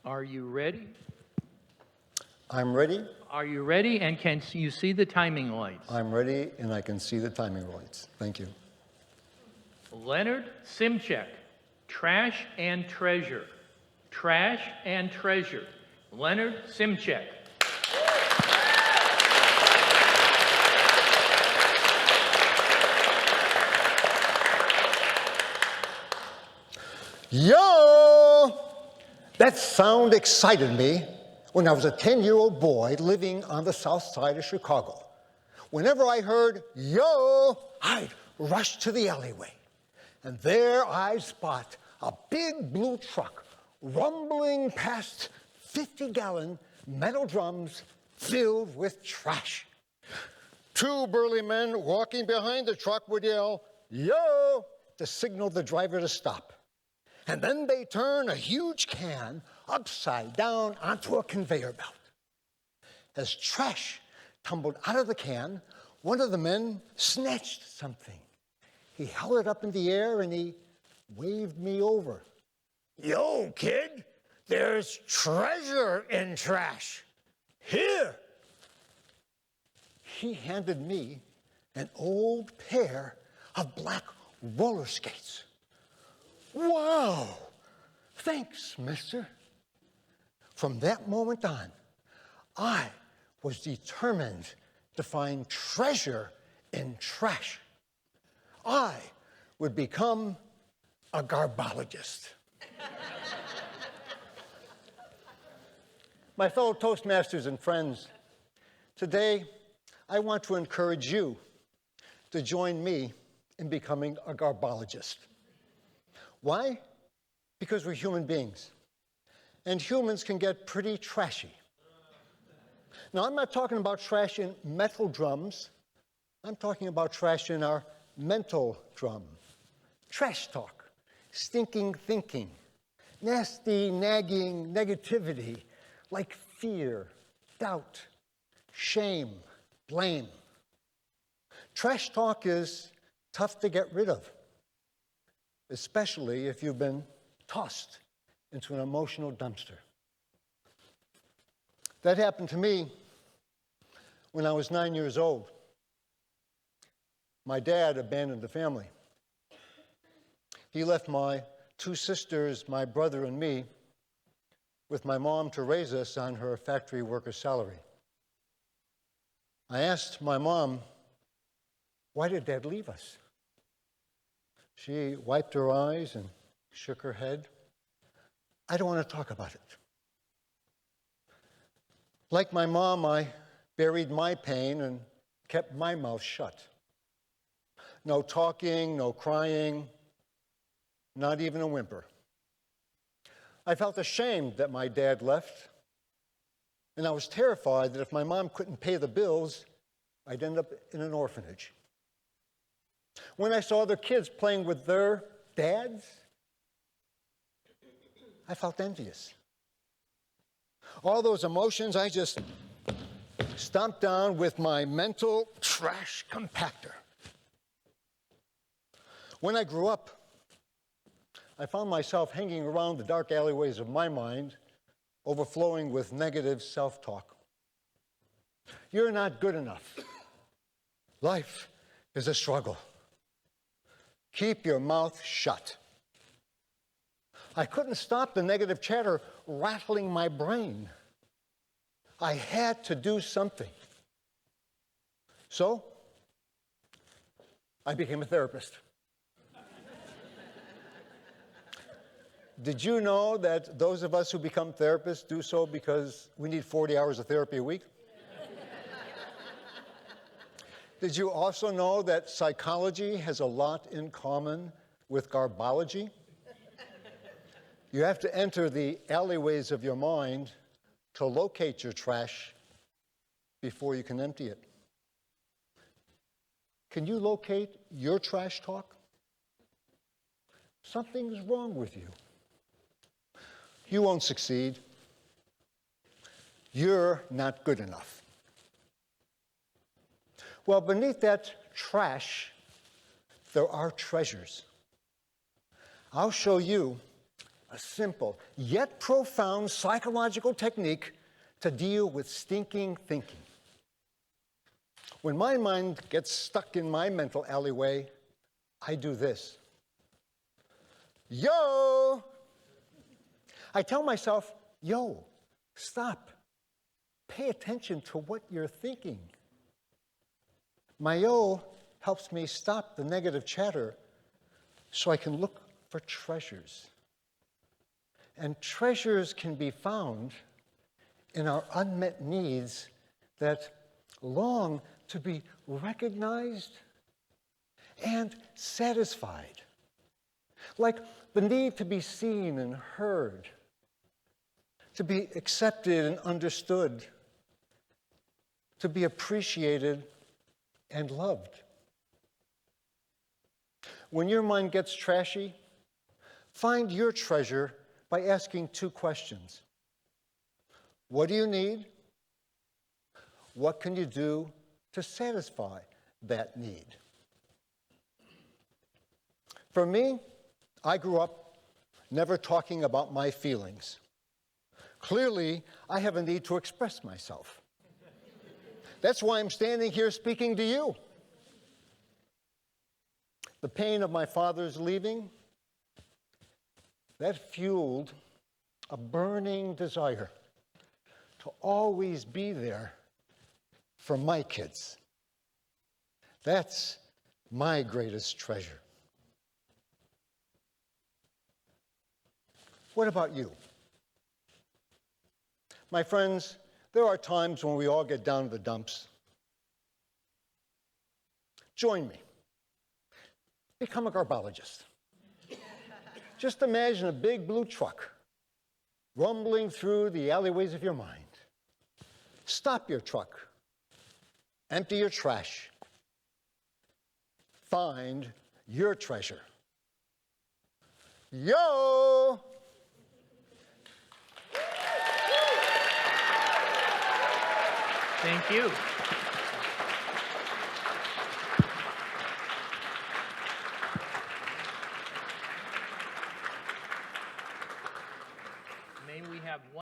Are you ready? I'm ready. Are you ready, and can you see the timing lights? I'm ready, and I can see the timing lights. Thank you. Leonard Szymczak, Trash and Treasure. Trash and Treasure. Leonard Szymczak. Yo! That sound excited me when I was a 10-year-old boy living on the south side of Chicago. Whenever I heard yo, I'd rush to the alleyway. And there I'd spot a big blue truck rumbling past 50-gallon metal drums filled with trash. Two burly men walking behind the truck would yell, yo, to signal the driver to stop. And then they turn a huge can upside down onto a conveyor belt. As trash tumbled out of the can, one of the men snatched something. He held it up in the air and he waved me over. Yo, kid, there's treasure in trash. Here. He handed me an old pair of black roller skates. Wow, thanks, mister. From that moment on, I was determined to find treasure in trash. I would become a garbologist. My fellow Toastmasters and friends, today I want to encourage you to join me in becoming a garbologist. Why? Because we're human beings, and humans can get pretty trashy. Now, I'm not talking about trash in metal drums. I'm talking about trash in our mental drum. Trash talk, stinking thinking, nasty, nagging negativity like fear, doubt, shame, blame. Trash talk is tough to get rid of, especially if you've been tossed into an emotional dumpster. That happened to me when I was 9 years old. My dad abandoned the family. He left my two sisters, my brother, and me with my mom to raise us on her factory worker salary. I asked my mom, why did Dad leave us? She wiped her eyes and shook her head. I don't want to talk about it. Like my mom, I buried my pain and kept my mouth shut. No talking, no crying, not even a whimper. I felt ashamed that my dad left, and I was terrified that if my mom couldn't pay the bills, I'd end up in an orphanage. When I saw other kids playing with their dads, I felt envious. All those emotions I just stomped down with my mental trash compactor. When I grew up, I found myself hanging around the dark alleyways of my mind, overflowing with negative self-talk. You're not good enough. Life is a struggle. Keep your mouth shut. I couldn't stop the negative chatter rattling my brain. I had to do something. So, I became a therapist. Did you know that those of us who become therapists do so because we need 40 hours of therapy a week? Did you also know that psychology has a lot in common with garbology? You have to enter the alleyways of your mind to locate your trash before you can empty it. Can you locate your trash talk? Something's wrong with you. You won't succeed. You're not good enough. Well, beneath that trash, there are treasures. I'll show you a simple yet profound psychological technique to deal with stinking thinking. When my mind gets stuck in my mental alleyway, I do this. Yo! I tell myself, yo, stop. Pay attention to what you're thinking. My yo helps me stop the negative chatter so I can look for treasures. And treasures can be found in our unmet needs that long to be recognized and satisfied. Like the need to be seen and heard, to be accepted and understood, to be appreciated and loved. When your mind gets trashy, find your treasure by asking 2 questions. What do you need? What can you do to satisfy that need? For me, I grew up never talking about my feelings. Clearly, I have a need to express myself. That's why I'm standing here speaking to you. The pain of my father's leaving, that fueled a burning desire to always be there for my kids. That's my greatest treasure. What about you? My friends, there are times when we all get down to the dumps. Join me. Become a garbologist. Just imagine a big blue truck rumbling through the alleyways of your mind. Stop your truck. Empty your trash. Find your treasure. Yo! Thank you.